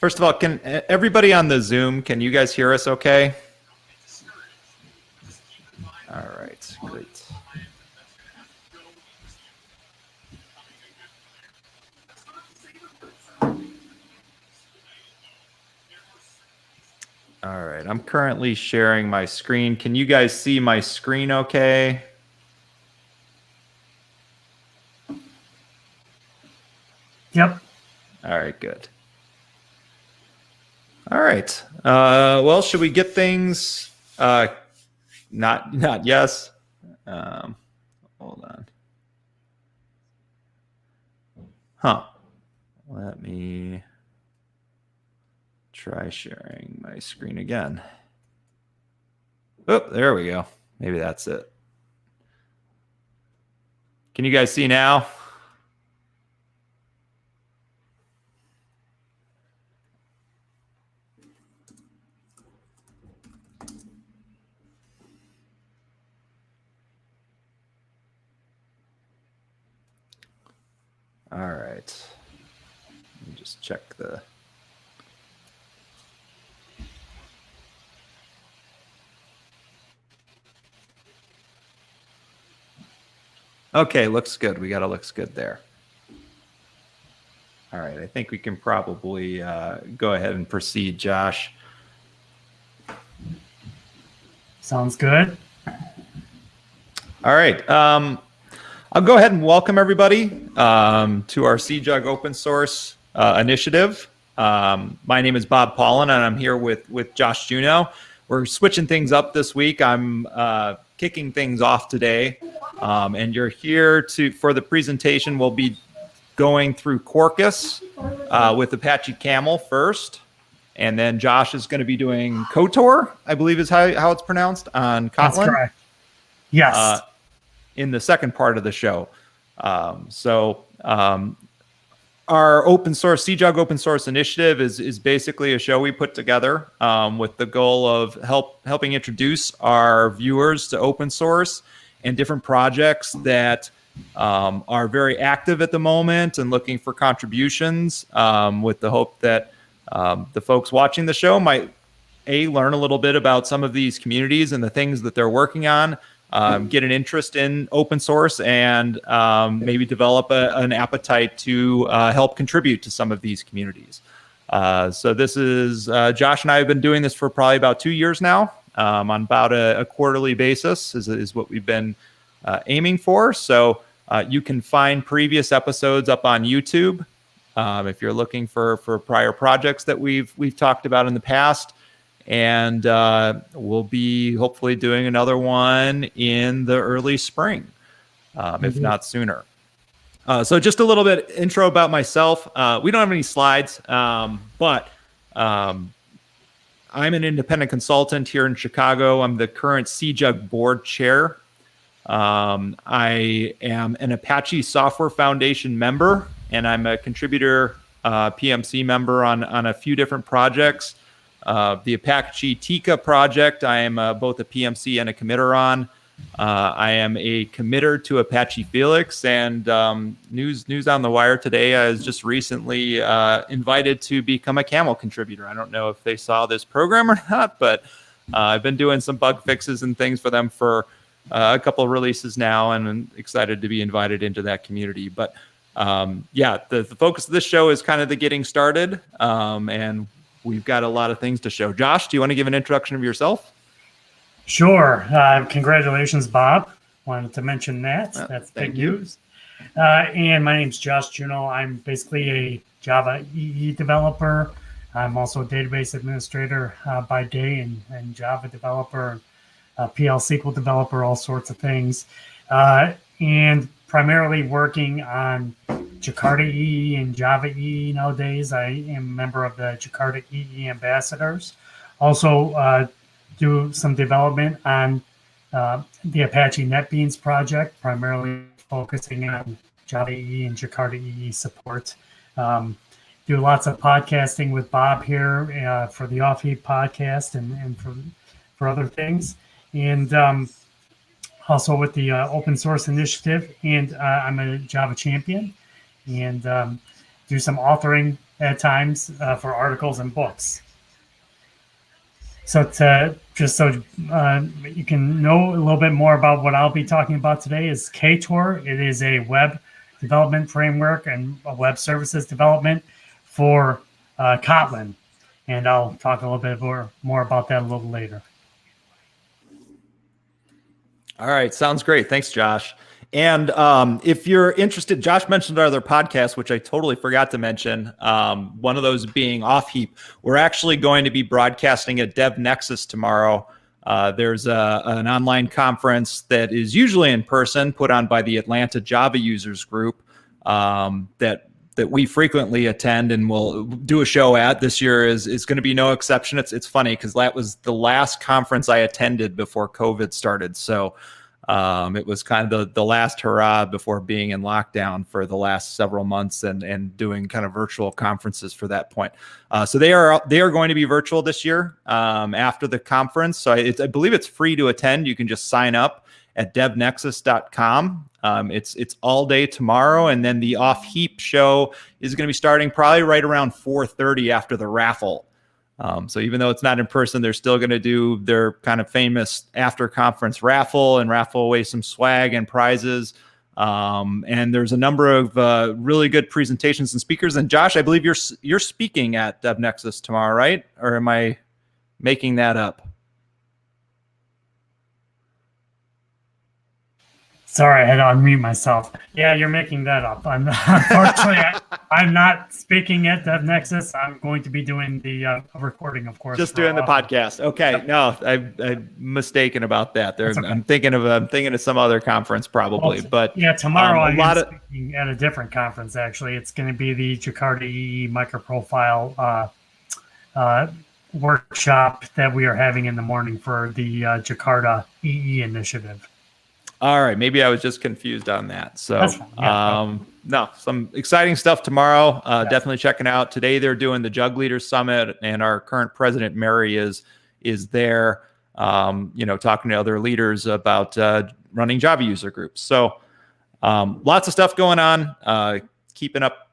First of all, can everybody on the Zoom, can you guys hear us okay? All right, great. All right, I'm currently sharing my screen. Can you guys see my screen okay? Yep. All right, good. All right. Well, should we get things? Not yes. Hold on. Huh. Let me try sharing my screen again. Oh, there we go. Maybe that's it. Can you guys see now? All right. Let me just check the... Okay, looks good. We got it looks good there. All right, I think we can probably go ahead and proceed, Josh. Sounds good. All right. I'll go ahead and welcome everybody to our CJUG open source initiative. My name is Bob Paulin, and I'm here with Josh Juneau. We're switching things up this week. I'm kicking things off today, and you're here for the presentation. We'll be going through Quarkus with Apache Camel first, and then Josh is going to be doing Ktor, I believe is how it's pronounced, on Kotlin. That's correct. Yes. In the second part of the show. Our open source, CJUG open source initiative is basically a show we put together with the goal of helping introduce our viewers to open source and different projects that are very active at the moment and looking for contributions with the hope that the folks watching the show might learn a little bit about some of these communities and the things that they're working on, get an interest in open source, and maybe develop an appetite to help contribute to some of these communities. So this is, Josh and I have been doing this for probably about 2 years now, on about a quarterly basis is what we've been aiming for. So you can find previous episodes up on YouTube if you're looking for prior projects that we've talked about in the past. And we'll be hopefully doing another one in the early spring, if not sooner. So just a little bit intro about myself. We don't have any slides, but I'm an independent consultant here in Chicago. I'm the current CJUG board chair. I am an Apache Software Foundation member, and I'm a contributor PMC member on a few different projects. The Apache Tika project, I am both a PMC and a committer on. I am a committer to Apache Felix, and news on the wire today, I was just recently invited to become a Camel contributor. I don't know if they saw this program or not, but I've been doing some bug fixes and things for them for a couple of releases now, and I'm excited to be invited into that community. But yeah, the focus of this show is kind of the getting started, and we've got a lot of things to show. Josh, do you want to give an introduction of yourself? Sure. Congratulations, Bob. Wanted to mention that. That's big news. And my name's Josh Juneau. I'm basically a Java EE developer. I'm also a database administrator by day, and Java developer, PL SQL developer, all sorts of things. And primarily working on Jakarta EE and Java EE nowadays. I am a member of the Jakarta EE ambassadors. Also do some development on the Apache NetBeans project, primarily focusing on Java EE and Jakarta EE support. Do lots of podcasting with Bob here for the Off-Heat podcast and for other things. And also with the open source initiative. And I'm a Java champion and do some authoring at times for articles and books. So you can know a little bit more about what I'll be talking about today is Ktor. It is a web development framework and a web services development for Kotlin. And I'll talk a little bit more about that a little later. All right. Sounds great. Thanks, Josh. And if you're interested, Josh mentioned our other podcast, which I totally forgot to mention, one of those being Off Heap. We're actually going to be broadcasting at DevNexus tomorrow. There's an online conference that is usually in person, put on by the Atlanta Java Users Group that we frequently attend and will do a show at. This year is going to be no exception. It's funny because that was the last conference I attended before COVID started. So it was kind of the last hurrah before being in lockdown for the last several months and doing kind of virtual conferences for that point. So they are going to be virtual this year after the conference. So I believe it's free to attend. You can just sign up at devnexus.com. It's all day tomorrow, and then the Off Heap show is going to be starting probably right around 4:30 after the raffle. So even though it's not in person, they're still going to do their kind of famous after conference raffle and raffle away some swag and prizes. And there's a number of really good presentations and speakers. And Josh, I believe you're speaking at DevNexus tomorrow, right? Or am I making that up? Sorry, I had to unmute myself. Yeah, you're making that up. Unfortunately, I'm not speaking at DevNexus. I'm going to be doing the recording, of course. Just doing the podcast. Okay, yep. No, I'm mistaken about that. Okay. I'm thinking of some other conference probably. But yeah, tomorrow I'm speaking at a different conference. Actually, it's going to be the Jakarta EE Microprofile workshop that we are having in the morning for the Jakarta EE initiative. All right, maybe I was just confused on that. So, no, some exciting stuff tomorrow. Definitely checking out. Today they're doing the JUG Leaders Summit, and our current president Mary is there. Talking to other leaders about running Java user groups. So, lots of stuff going on. Keep up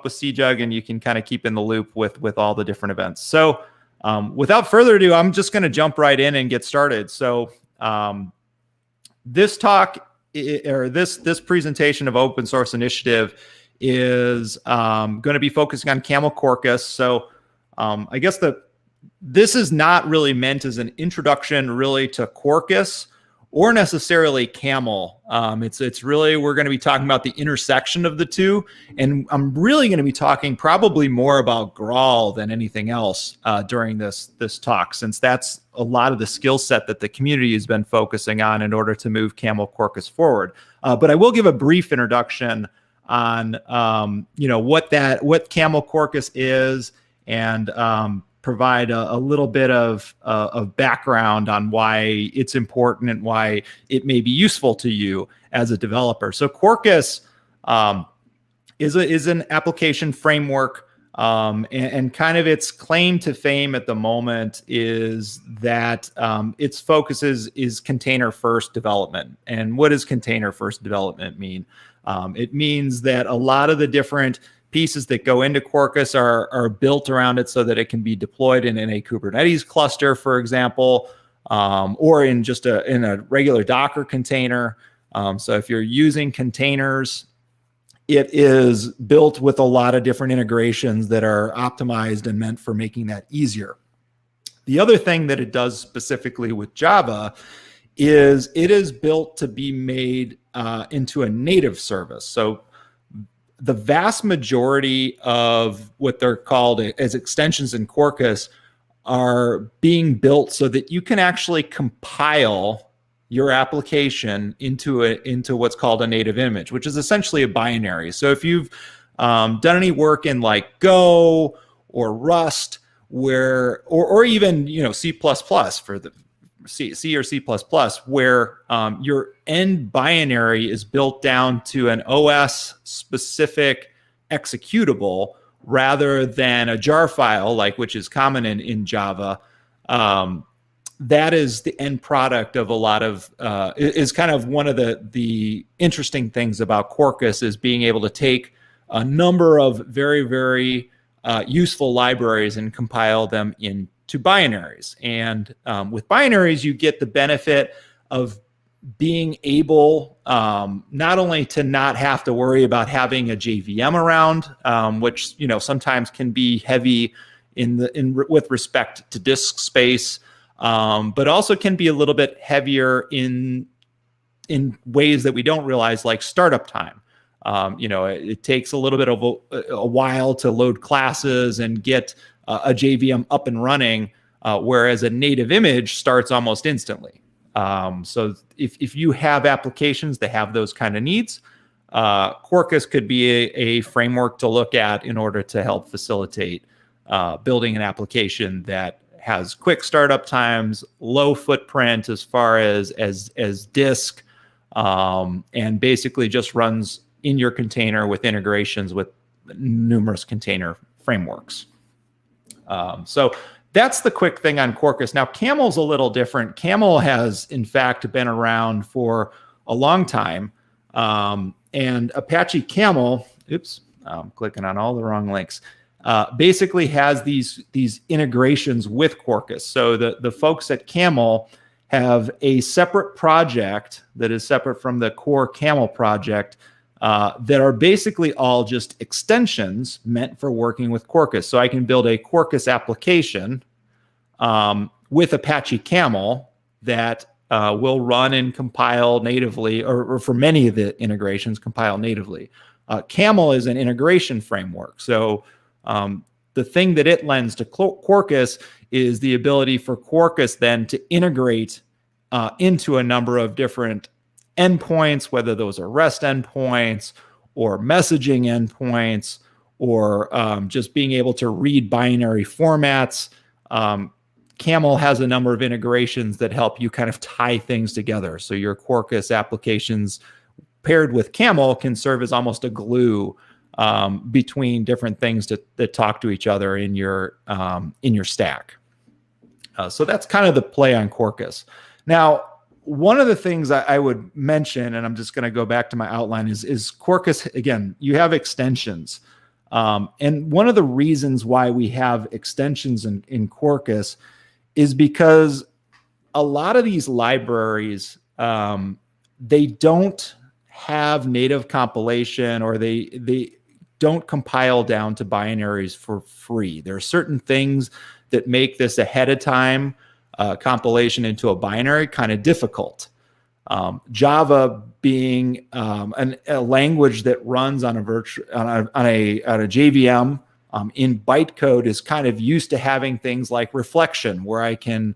with CJUG, and you can kind of keep in the loop with all the different events. So, without further ado, I'm just going to jump right in and get started. So. This talk or this presentation of Open Source Initiative is going to be focusing on Camel Quarkus. So I guess this is not really meant as an introduction really to Quarkus or necessarily Camel. It's really, we're going to be talking about the intersection of the two. And I'm really going to be talking probably more about Graal than anything else during this talk, since that's a lot of the skill set that the community has been focusing on in order to move Camel Quarkus forward. But I will give a brief introduction on what Camel Quarkus is and provide a little bit of background on why it's important and why it may be useful to you as a developer. So Quarkus is an application framework, and kind of its claim to fame at the moment is that its focus is container first development. And what does container first development mean? It means that a lot of the different pieces that go into Quarkus are built around it so that it can be deployed in a Kubernetes cluster, for example, or in a regular Docker container. So if you're using containers, it is built with a lot of different integrations that are optimized and meant for making that easier. The other thing that it does specifically with Java is it is built to be made into a native service. So the vast majority of what they're called as extensions in Quarkus are being built so that you can actually compile your application into what's called a native image, which is essentially a binary. So if you've done any work in like Go or Rust, or even C++ for the C or C++, where your end binary is built down to an OS specific executable rather than a jar file, which is common in Java. That is the end product of a lot of is kind of one of the interesting things about Quarkus is being able to take a number of very, very useful libraries and compile them into binaries. And with binaries, you get the benefit of being able not only to not have to worry about having a JVM around, which sometimes can be heavy with respect to disk space, but also can be a little bit heavier in ways that we don't realize, like startup time. It takes a little bit of a while to load classes and get a JVM up and running, whereas a native image starts almost instantly. So if you have applications that have those kind of needs, Quarkus could be a framework to look at in order to help facilitate building an application that has quick startup times, low footprint as far as disk, and basically just runs in your container with integrations with numerous container frameworks. So that's the quick thing on Quarkus. Now, Camel's a little different. Camel has, in fact, been around for a long time. And Apache Camel, I'm clicking on all the wrong links, basically has these integrations with Quarkus. So the folks at Camel have a separate project that is separate from the core Camel project that are basically all just extensions meant for working with Quarkus. So I can build a Quarkus application with Apache Camel that will run and compile natively, or for many of the integrations, compile natively. Camel is an integration framework. So the thing that it lends to Quarkus is the ability for Quarkus then to integrate into a number of different endpoints, whether those are REST endpoints or messaging endpoints, or just being able to read binary formats. Camel has a number of integrations that help you kind of tie things together. So your Quarkus applications paired with Camel can serve as almost a glue between different things that talk to each other in your stack. So that's kind of the play on Quarkus. Now, one of the things I would mention, and I'm just going to go back to my outline, is Quarkus, again, you have extensions. And one of the reasons why we have extensions in Quarkus is because a lot of these libraries, they don't have native compilation, or they don't compile down to binaries for free. There are certain things that make this ahead of time compilation into a binary kind of difficult. Java being a language that runs on a JVM in bytecode is kind of used to having things like reflection, where I can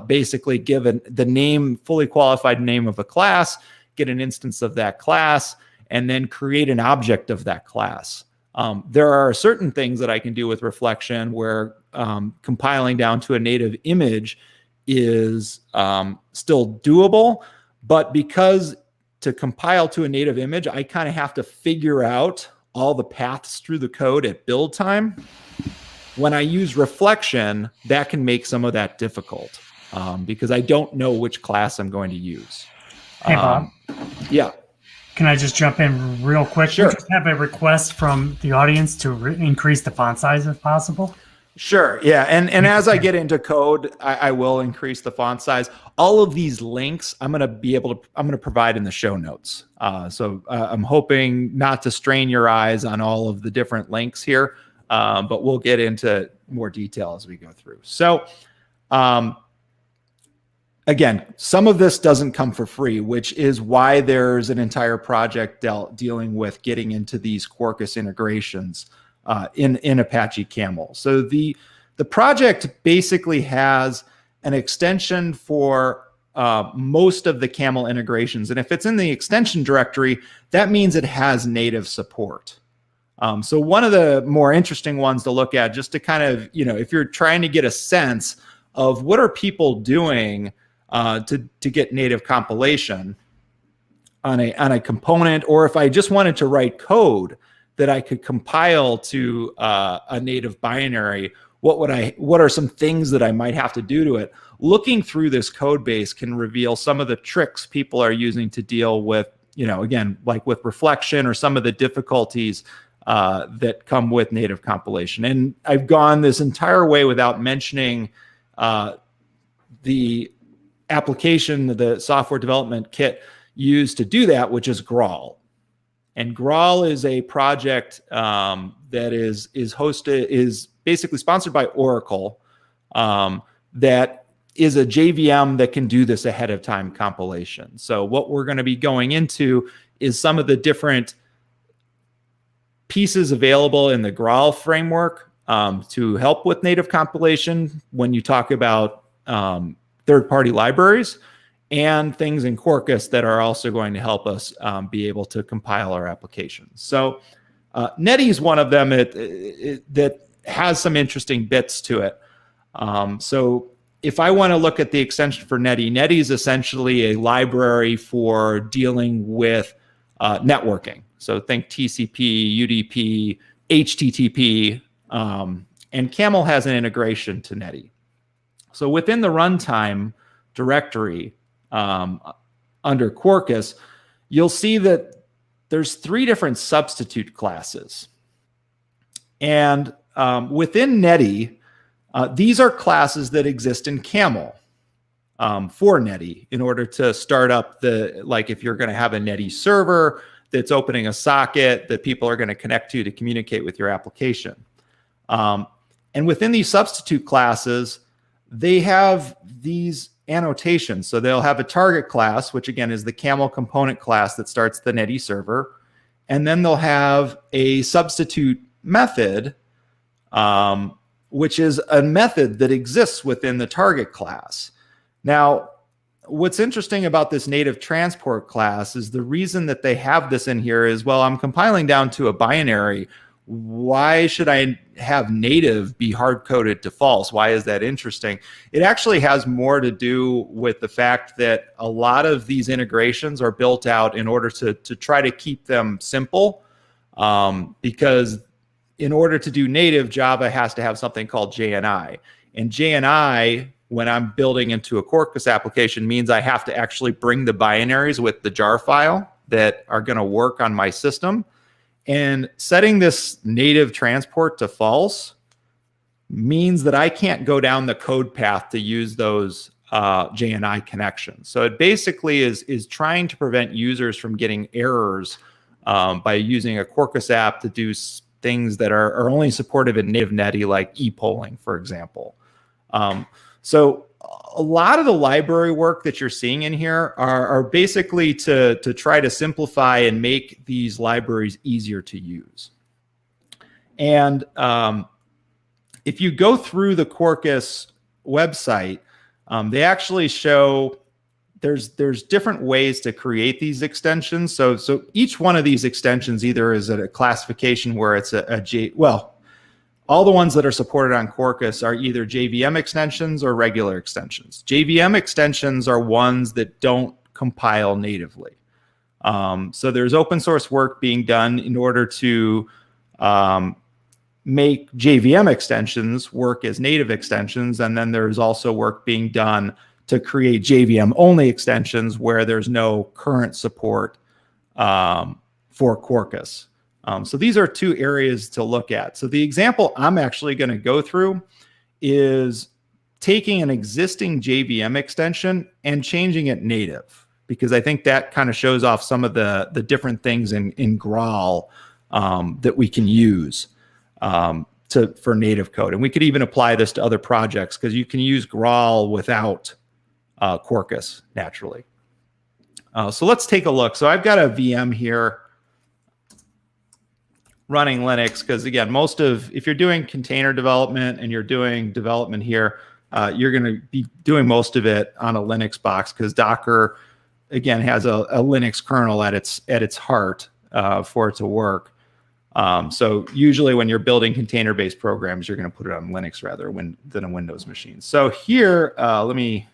basically give the name, fully qualified name of a class, get an instance of that class, and then create an object of that class. There are certain things that I can do with reflection where compiling down to a native image is still doable, but because to compile to a native image, I kind of have to figure out all the paths through the code at build time. When I use reflection, that can make some of that difficult because I don't know which class I'm going to use. Hey, Bob. Yeah. Can I just jump in real quick? Sure. We just have a request from the audience to increase the font size if possible. Sure. Yeah. And as I get into code, I will increase the font size. All of these links I'm going to provide in the show notes. So I'm hoping not to strain your eyes on all of the different links here, but we'll get into more detail as we go through. So again, some of this doesn't come for free, which is why there's an entire project dealing with getting into these Quarkus integrations in Apache Camel. So the project basically has an extension for most of the Camel integrations. And if it's in the extension directory, that means it has native support. So one of the more interesting ones to look at, just to kind of, if you're trying to get a sense of what are people doing to get native compilation on a component, or if I just wanted to write code that I could compile to a native binary, what are some things that I might have to do to it? Looking through this code base can reveal some of the tricks people are using to deal with, again, like with reflection or some of the difficulties that come with native compilation. And I've gone this entire way without mentioning the application, the software development kit used to do that, which is Graal. And Graal is a project that is basically sponsored by Oracle, that is a JVM that can do this ahead of time compilation. So what we're going to be going into is some of the different pieces available in the Graal framework to help with native compilation when you talk about third-party libraries, and things in Quarkus that are also going to help us be able to compile our applications. So Netty is one of them that has some interesting bits to it. So if I want to look at the extension for Netty, Netty is essentially a library for dealing with networking. So think TCP, UDP, HTTP, and Camel has an integration to Netty. So within the runtime directory under Quarkus, you'll see that there's 3 different substitute classes. And within Netty, these are classes that exist in Camel for Netty in order to start up like if you're going to have a Netty server that's opening a socket that people are going to connect to communicate with your application. And within these substitute classes, they have these annotations. So they'll have a target class, which again is the Camel component class that starts the Netty server. And then they'll have a substitute method, which is a method that exists within the target class. Now, what's interesting about this native transport class is the reason that they have this in here is, well, I'm compiling down to a binary. Why should I have native be hard-coded to false? Why is that interesting? It actually has more to do with the fact that a lot of these integrations are built out in order to try to keep them simple, because in order to do native, Java has to have something called JNI. And JNI, when I'm building into a Quarkus application, means I have to actually bring the binaries with the jar file that are going to work on my system. And setting this native transport to false means that I can't go down the code path to use those JNI connections. So it basically is trying to prevent users from getting errors by using a Quarkus app to do things that are only supported in native Netty, like e-polling, for example. So a lot of the library work that you're seeing in here are basically to try to simplify and make these libraries easier to use. And if you go through the Quarkus website, they actually show there's different ways to create these extensions. So each one of these extensions either is at a classification where it's all the ones that are supported on Quarkus are either JVM extensions or regular extensions. JVM extensions are ones that don't compile natively. So there's open source work being done in order to make JVM extensions work as native extensions. And then there's also work being done to create JVM only extensions where there's no current support for Quarkus. So these are 2 areas to look at. So the example I'm actually going to go through is taking an existing JVM extension and changing it native, because I think that kind of shows off some of the different things in Graal that we can use for native code. And we could even apply this to other projects, because you can use Graal without Quarkus naturally. So let's take a look. So I've got a VM here running Linux, because again, if you're doing container development and you're doing development here, you're going to be doing most of it on a Linux box, because Docker, again, has a Linux kernel at its heart for it to work. So usually when you're building container-based programs, you're going to put it on Linux rather than a Windows machine. So here, let me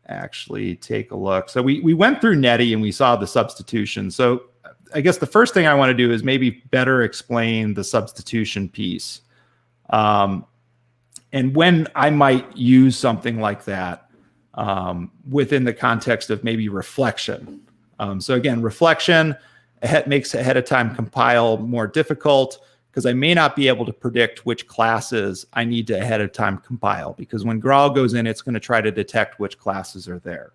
actually take a look. So we went through Netty and we saw the substitution. So I guess the first thing I want to do is maybe better explain the substitution piece. And when I might use something like that within the context of maybe reflection. So again, reflection, makes ahead of time compile more difficult, because I may not be able to predict which classes I need to ahead of time compile, because when Graal goes in, it's going to try to detect which classes are there.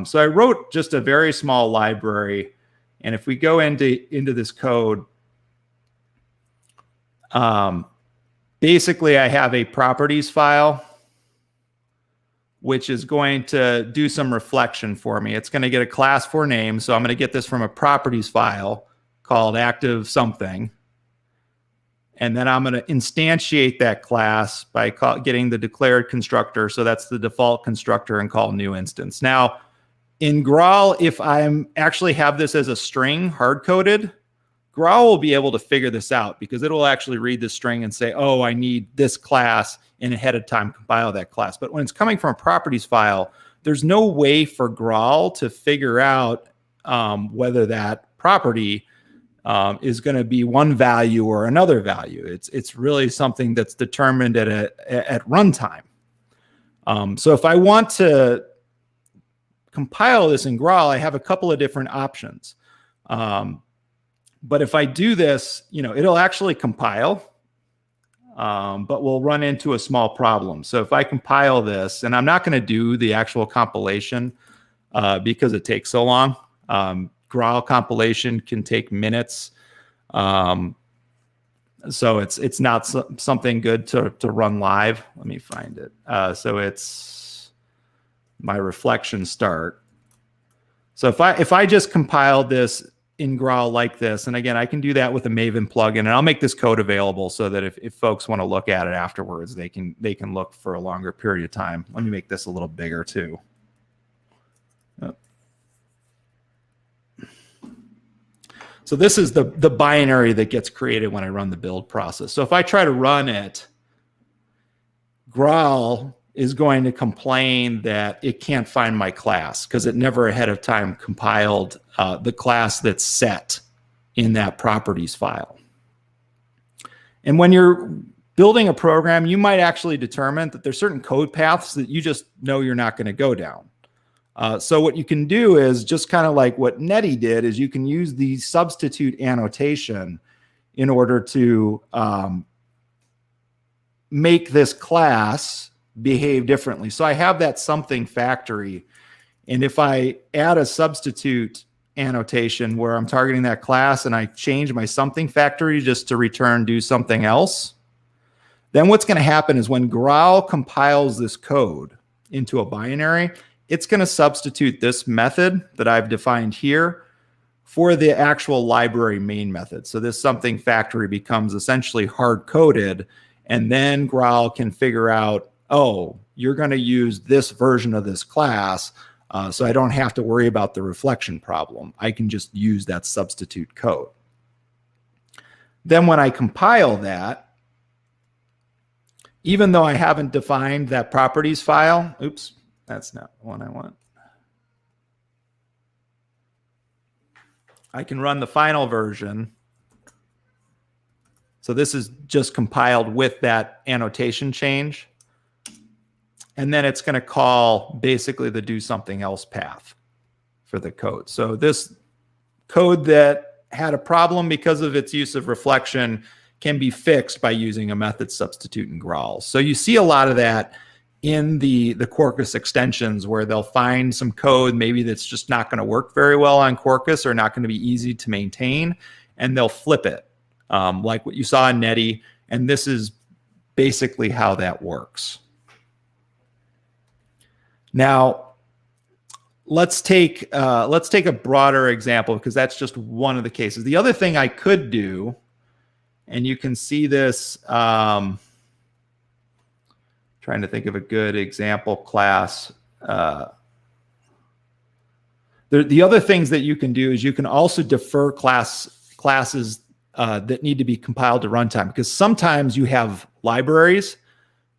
So I wrote just a very small library, and if we go into this code, basically I have a properties file which is going to do some reflection for me. It's going to get a class for name, so I'm going to get this from a properties file called active something. And then I'm going to instantiate that class by getting the declared constructor. So that's the default constructor, and call new instance. Now, in Graal, if I'm actually have this as a string hard-coded, Graal will be able to figure this out, because it will actually read the string and say, oh, I need this class, and ahead of time compile that class. But when it's coming from a properties file, there's no way for Graal to figure out whether that property is going to be one value or another value. It's really something that's determined at runtime. So if I want to compile this in Graal, I have a couple of different options. But if I do this, it'll actually compile, but we'll run into a small problem. So if I compile this, and I'm not going to do the actual compilation because it takes so long. Graal compilation can take minutes. So it's not something good to run live. Let me find it. So it's my reflection start. So if I just compiled this in Graal like this, and again, I can do that with a Maven plugin, and I'll make this code available so that if folks want to look at it afterwards, they can look for a longer period of time. Let me make this a little bigger too. So this is the binary that gets created when I run the build process. So if I try to run it, Graal is going to complain that it can't find my class because it never ahead of time compiled the class that's set in that properties file. And when you're building a program, you might actually determine that there's certain code paths that you just know you're not going to go down. So what you can do is just kind of like what Netty did, is you can use the substitute annotation in order to make this class behave differently. So I have that something factory, and if I add a substitute annotation where I'm targeting that class and I change my something factory just to return do something else, then what's going to happen is when Graal compiles this code into a binary, it's going to substitute this method that I've defined here for the actual library main method. So this something factory becomes essentially hard-coded, and then Graal can figure out, oh, you're going to use this version of this class, so I don't have to worry about the reflection problem. I can just use that substitute code. Then when I compile that, even though I haven't defined that properties file, oops, that's not the one I want. I can run the final version. So this is just compiled with that annotation change. And then it's going to call basically the do something else path for the code. So this code that had a problem because of its use of reflection can be fixed by using a method substitute in Graal. So you see a lot of that in the Quarkus extensions, where they'll find some code maybe that's just not going to work very well on Quarkus or not going to be easy to maintain, and they'll flip it, like what you saw in Netty. And this is basically how that works. Now, let's take a broader example, because that's just one of the cases. The other thing I could do, and you can see this, trying to think of a good example class. The other things that you can do is you can also defer classes that need to be compiled to runtime, because sometimes you have libraries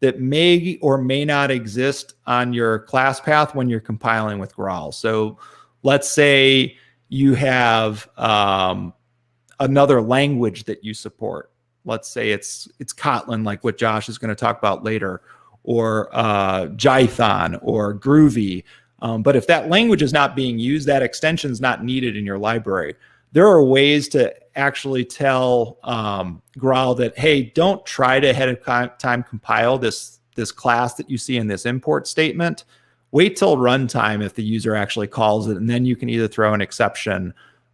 that may or may not exist on your class path when you're compiling with Graal. So let's say you have another language that you support. Let's say it's Kotlin, like what Josh is going to talk about later, or Jython or Groovy. But if that language is not being used, that extension is not needed in your library. there are ways to actually tell Graal that, hey, don't try to ahead of time compile this class that you see in this import statement. Wait till runtime if the user actually calls it, and then you can either throw an exception.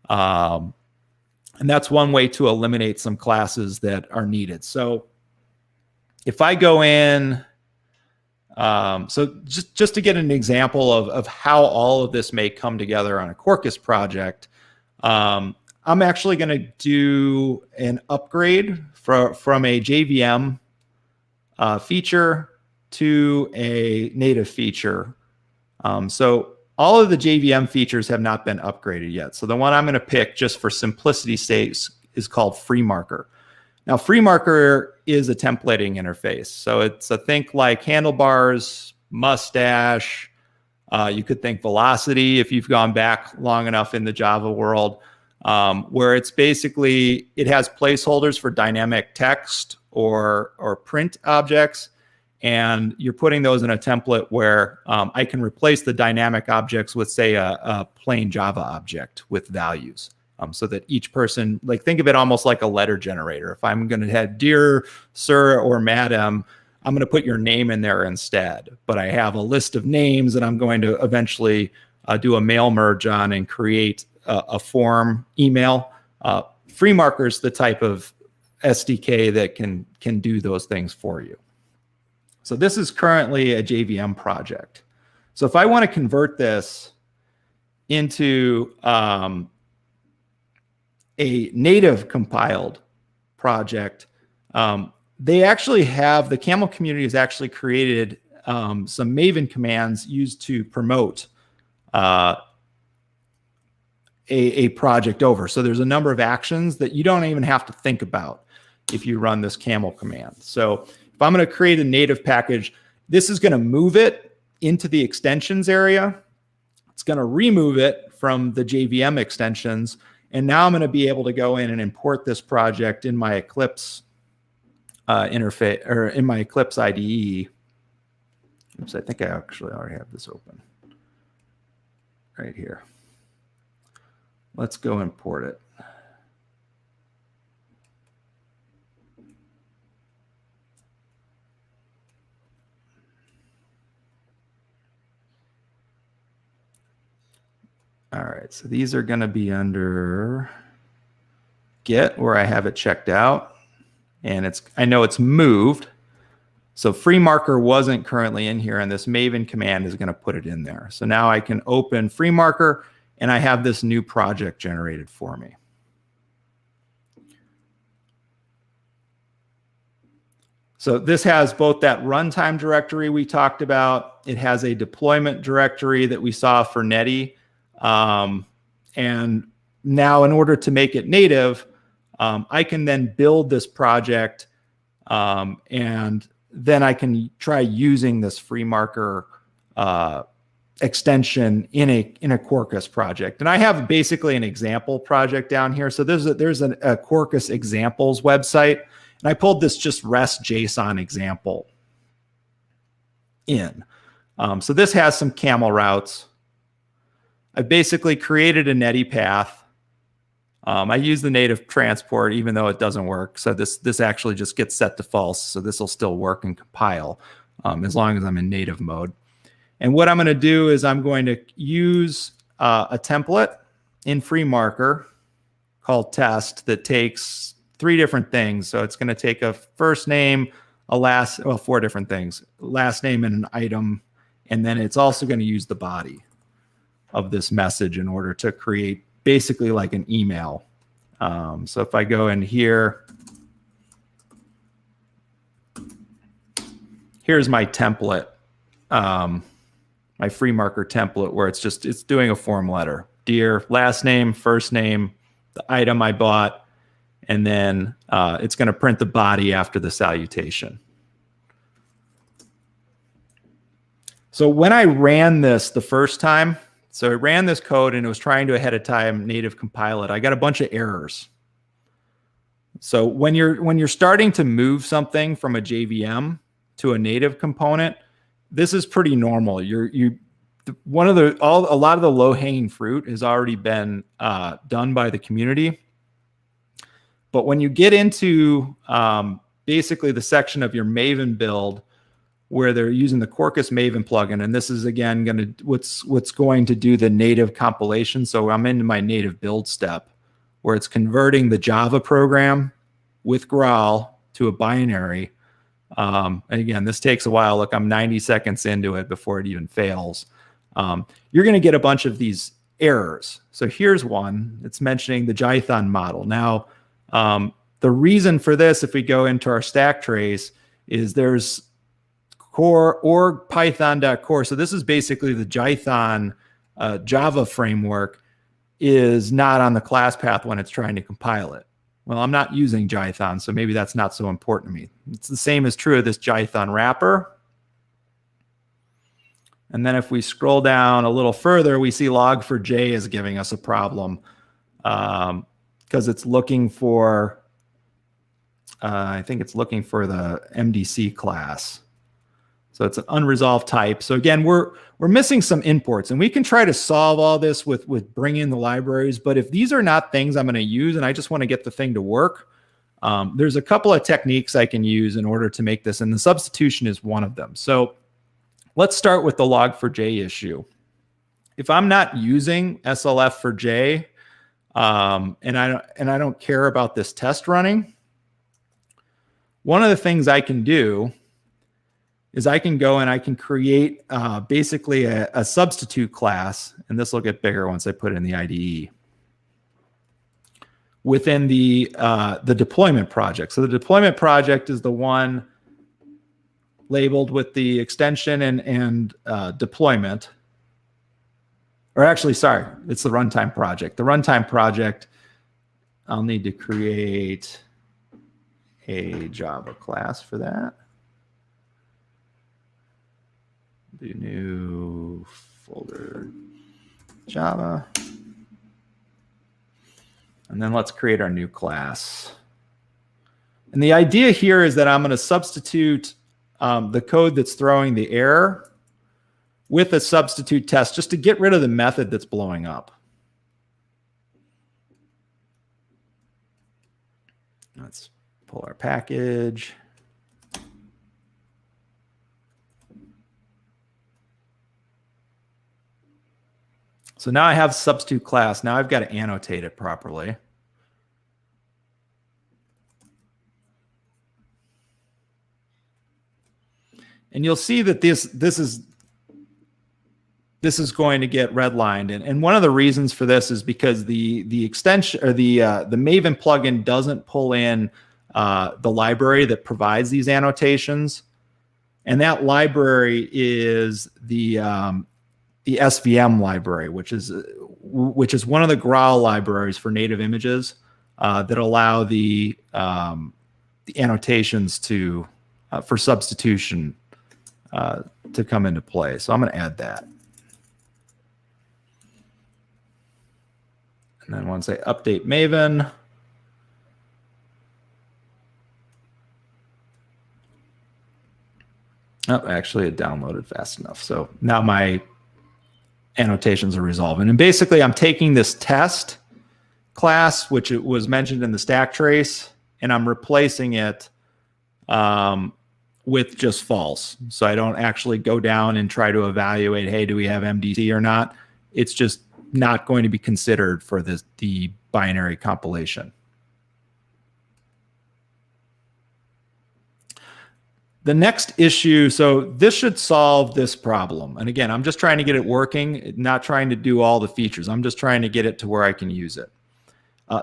And that's one way to eliminate some classes that are needed. So if I go in, so just to get an example of how all of this may come together on a Quarkus project, I'm actually going to do an upgrade from a JVM feature to a native feature. So all of the JVM features have not been upgraded yet. So the one I'm going to pick just for simplicity's sake is called FreeMarker. Now, FreeMarker is a templating interface. So it's a think like handlebars, mustache. You could think velocity if you've gone back long enough in the Java world, where it's basically, it has placeholders for dynamic text or print objects. And you're putting those in a template where I can replace the dynamic objects with, say, a plain Java object with values. So that each person, like, think of it almost like a letter generator. If I'm going to have dear sir or madam, I'm going to put your name in there instead. But I have a list of names that I'm going to eventually do a mail merge on and create a form email. FreeMarker is the type of SDK that can do those things for you. So this is currently a JVM project. So if I want to convert this into a native compiled project, they actually have, the Camel community has actually created some Maven commands used to promote a project over. So there's a number of actions that you don't even have to think about if you run this Camel command. So if I'm going to create a native package, this is going to move it into the extensions area. It's going to remove it from the JVM extensions. And now I'm going to be able to go in and import this project in my Eclipse interface, or in my Eclipse IDE. Oops, I think I actually already have this open right here. Let's go import it. All right, so these are going to be under Git, where I have it checked out, and I know it's moved. So FreeMarker wasn't currently in here, and this Maven command is going to put it in there. So now I can open FreeMarker, and I have this new project generated for me. So this has both that runtime directory we talked about. It has a deployment directory that we saw for Netty. And now in order to make it native, I can then build this project, and then I can try using this FreeMarker extension in a Quarkus project. And I have basically an example project down here. So there's a Quarkus examples website, and I pulled this just REST JSON example in. So this has some camel routes. I basically created a Netty path. I use the native transport, even though it doesn't work. So this actually just gets set to false. So this will still work and compile as long as I'm in native mode. And what I'm going to do is I'm going to use a template in FreeMarker called test that takes 3 different things. So it's going to take a first name, a 4 different things, last name and an item. And then it's also going to use the body of this message in order to create basically like an email. So if I go in here, here's my template, my FreeMarker template, where it's doing a form letter. Dear, last name, first name, the item I bought, and then it's going to print the body after the salutation. So when I ran this the first time, so I ran this code and it was trying to ahead of time native compile it, I got a bunch of errors. So when you're starting to move something from a JVM to a native component, this is pretty normal. You a lot of the low hanging fruit has already been done by the community. But when you get into basically the section of your Maven build where they're using the Quarkus Maven plugin, and this is again going to what's going to do the native compilation. So I'm into my native build step where it's converting the Java program with Graal to a binary. And again, this takes a while. Look, I'm 90 seconds into it before it even fails. You're going to get a bunch of these errors. So here's one. It's mentioning the Jython model. Now, the reason for this, if we go into our stack trace, is there's core or python.core. So this is basically the Jython Java framework is not on the class path when it's trying to compile it. Well, I'm not using Jython, so maybe that's not so important to me. It's the same is true of this Jython wrapper. And then if we scroll down a little further, we see log4j is giving us a problem because it's looking for, I think it's looking for the MDC class. So it's an unresolved type. So again, we're missing some imports, and we can try to solve all this with bringing in the libraries. But if these are not things I'm going to use and I just want to get the thing to work, there's a couple of techniques I can use in order to make this, and the substitution is one of them. So let's start with the log4j issue. If I'm not using SLF for j, and I don't care about this test running, one of the things I can do is I can go and I can create basically a substitute class, and this will get bigger once I put it in the IDE, within the deployment project. So the deployment project is the one labeled with the extension and deployment. Or actually, sorry, it's the runtime project. The runtime project, I'll need to create a Java class for that. Do new folder Java. And then let's create our new class. And the idea here is that I'm going to substitute the code that's throwing the error with a substitute test just to get rid of the method that's blowing up. Let's pull our package. So now I have substitute class. Now I've got to annotate it properly. And you'll see that this is going to get redlined. And one of the reasons for this is because the extension or the Maven plugin doesn't pull in the library that provides these annotations. And that library is the SVM library, which is one of the Graal libraries for native images that allow the annotations to for substitution to come into play. So I'm going to add that. And then once I update Maven, oh, actually it downloaded fast enough. So now my annotations are resolving. And basically I'm taking this test class, which it was mentioned in the stack trace, and I'm replacing it with just false. So I don't actually go down and try to evaluate, hey, do we have MDC or not? It's just not going to be considered for the binary compilation. The next issue, so this should solve this problem. And again, I'm just trying to get it working, not trying to do all the features. I'm just trying to get it to where I can use it.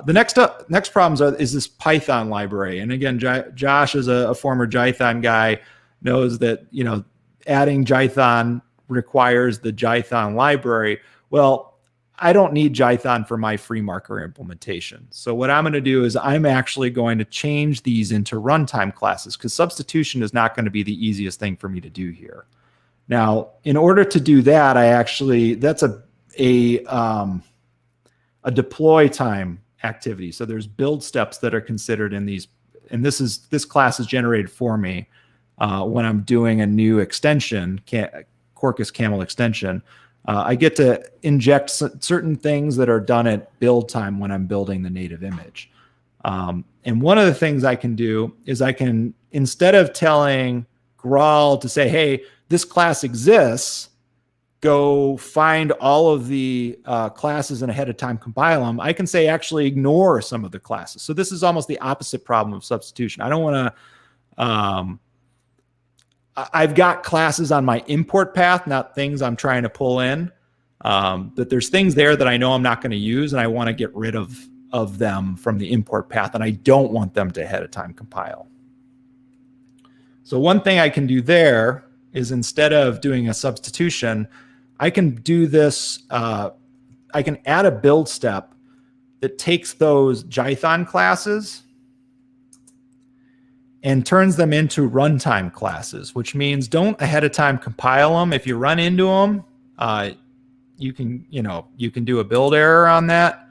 The next problem is this Python library. And again, Josh is a former Jython guy, knows that adding Jython requires the Jython library. Well, I don't need Jython for my free marker implementation. So what I'm going to do is I'm actually going to change these into runtime classes, because substitution is not going to be the easiest thing for me to do here. Now, in order to do that, that's a deploy time activity. So there's build steps that are considered in these, and this class is generated for me. When I'm doing a new extension, Quarkus Camel extension, there's build steps that are considered in these, and this class is generated for me when I'm doing a new extension, Quarkus Camel extension. Quarkus Camel extension. There's build steps that are considered in these, and this class is generated for me when I'm doing a new extension, Quarkus Camel extension. I get to inject certain things that are done at build time when I'm building the native image. And one of the things I can do is I can, instead of telling Graal to say, hey, this class exists, go find all of the classes and ahead of time compile them, I can say actually ignore some of the classes. So this is almost the opposite problem of substitution. I don't want to, I've got classes on my import path, not things I'm trying to pull in. But there's things there that I know I'm not going to use, and I want to get rid of them from the import path, and I don't want them to ahead of time compile. So one thing I can do there is, instead of doing a substitution, I can do this, I can add a build step that takes those Jython classes and turns them into runtime classes, which means don't ahead of time compile them. If you run into them, you can do a build error on that.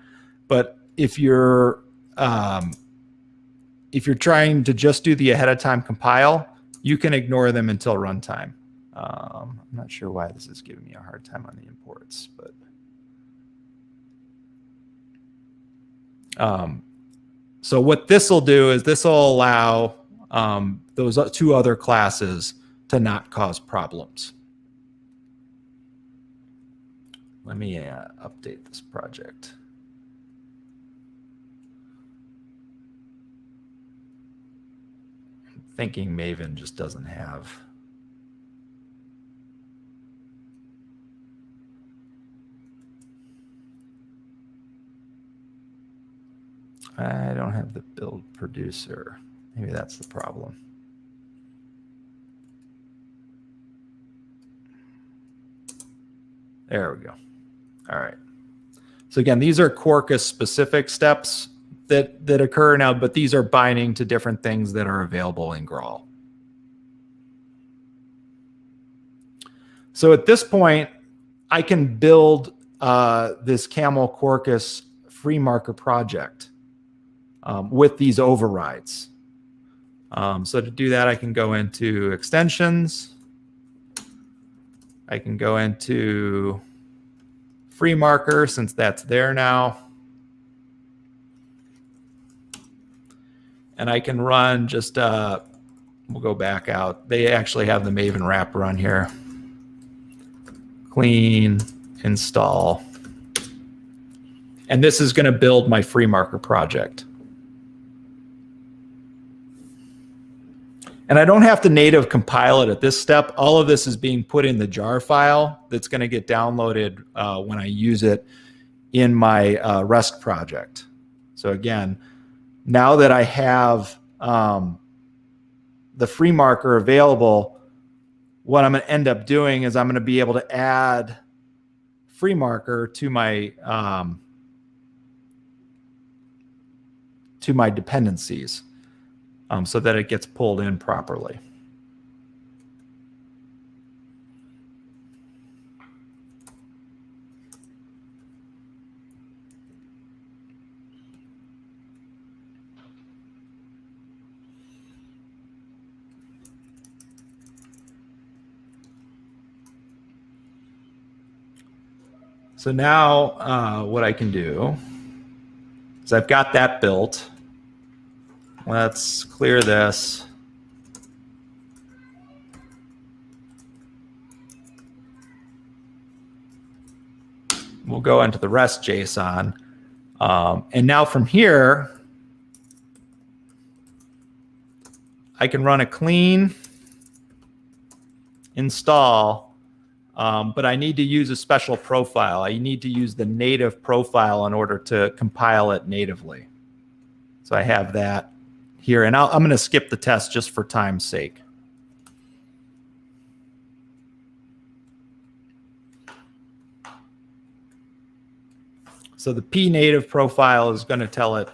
But if you're trying to just do the ahead of time compile, you can ignore them until runtime. I'm not sure why this is giving me a hard time on the imports, but so what this will do is this will allow those two other classes to not cause problems. Let me update this project. I'm thinking Maven just doesn't have. I don't have the build producer. Maybe that's the problem. There we go. All right. So again, these are Quarkus specific steps that occur now, but these are binding to different things that are available in Graal. So at this point, I can build this Camel Quarkus free marker project with these overrides. So to do that, I can go into extensions. I can go into free marker, since that's there now. And I can run just, we'll go back out. They actually have the Maven wrapper on here. Clean, install. And this is going to build my free marker project. And I don't have to native compile it at this step. All of this is being put in the jar file that's going to get downloaded when I use it in my REST project. So again, now that I have the free marker available, what I'm going to end up doing is I'm going to be able to add free marker to my dependencies. So that it gets pulled in properly. So now what I can do is I've got that built. Let's clear this. We'll go into the REST JSON. And now from here, I can run a clean install, but I need to use a special profile. I need to use the native profile in order to compile it natively. So I have that here, and I'm going to skip the test just for time's sake. So the P native profile is going to tell it,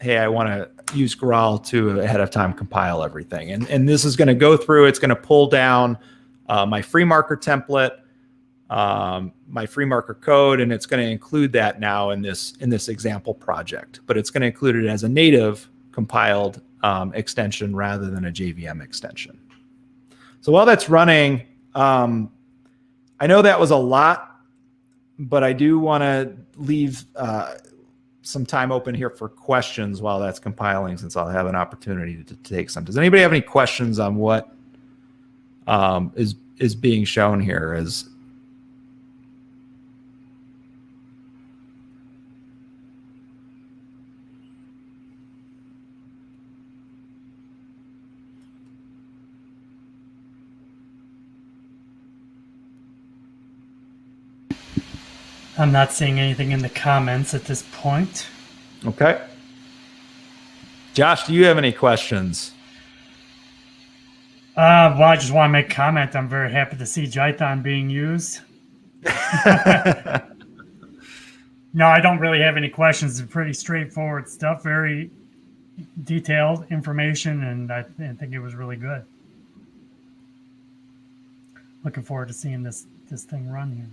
hey, I want to use Graal to ahead of time compile everything. And this is going to go through, it's going to pull down my free marker template, my free marker code, and it's going to include that now in this example project. But it's going to include it as a native compiled extension rather than a JVM extension. So while that's running, I know that was a lot but I do want to leave some time open here for questions while that's compiling, since I'll have an opportunity to take some. Does anybody have any questions on what is being shown here? I'm not seeing anything in the comments at this point. Okay. Josh, do you have any questions? Well, I just want to make a comment. I'm very happy to see Jython being used. No, I don't really have any questions. It's pretty straightforward stuff, very detailed information, and I think it was really good. Looking forward to seeing this thing run here.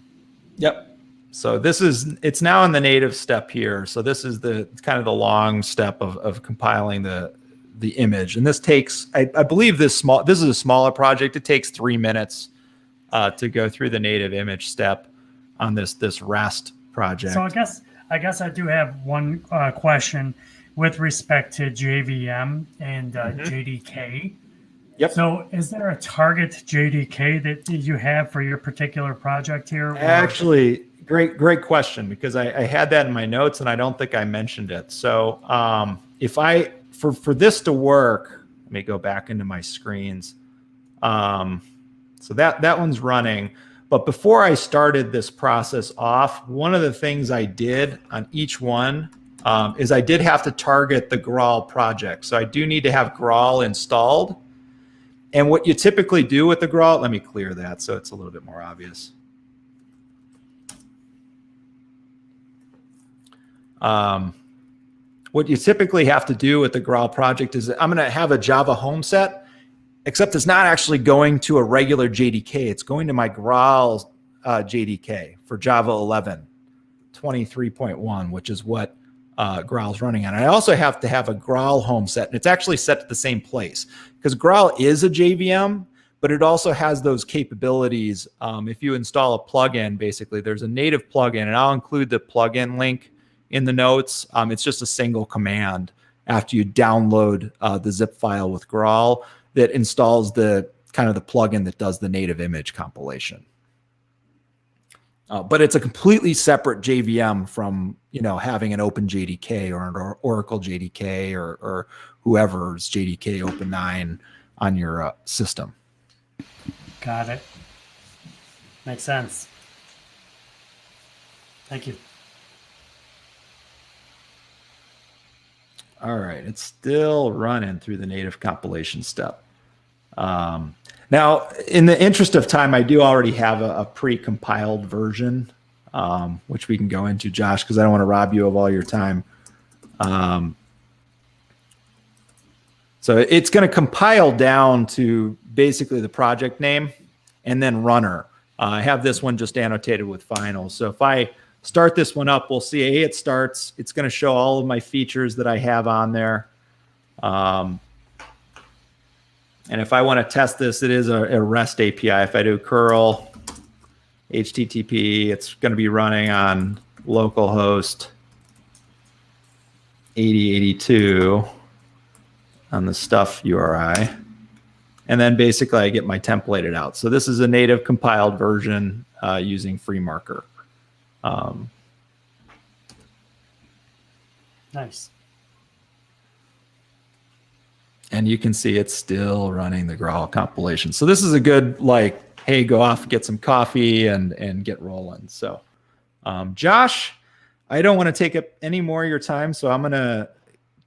Yep. So it's now in the native step here. So this is the kind of the long step of compiling the image. And this takes, I believe this is a smaller project. It takes 3 minutes to go through the native image step on this REST project. So I guess I do have one question with respect to JVM and JDK. Yep. So is there a target JDK that you have for your particular project here? Actually, great question, because I had that in my notes and I don't think I mentioned it. So for this to work, let me go back into my screens. So that one's running. But before I started this process off, one of the things I did on each one is I did have to target the Graal project. So I do need to have Graal installed. And what you typically do with the Graal, let me clear that so it's a little bit more obvious. What you typically have to do with the Graal project is I'm going to have a Java home set, except it's not actually going to a regular JDK. It's going to my Graal JDK for Java 11, 23.1, which is what Graal's running on. I also have to have a Graal home set, and it's actually set to the same place because Graal is a JVM, but it also has those capabilities. If you install a plugin, basically there's a native plugin, and I'll include the plugin link in the notes. It's just a single command after you download the zip file with Graal that installs the kind of the plugin that does the native image compilation. But it's a completely separate JVM from, having an Open JDK or an Oracle JDK or whoever's JDK Open 9 on your system. Got it. Makes sense. Thank you. All right, it's still running through the native compilation step. Now, in the interest of time, I do already have a pre-compiled version, which we can go into, Josh, because I don't want to rob you of all your time. So it's going to compile down to basically the project name and then runner. I have this one just annotated with final. So if I start this one up, we'll see, hey, it starts. It's going to show all of my features that I have on there. And if I want to test this, it is a REST API. If I do curl HTTP, it's going to be running on localhost 8082 on the stuff URI. And then basically I get my templated out. So this is a native compiled version using FreeMarker. Nice. And you can see it's still running the Graal compilation. So this is a good, hey, go off, get some coffee and get rolling. So Josh, I don't want to take up any more of your time, so I'm going to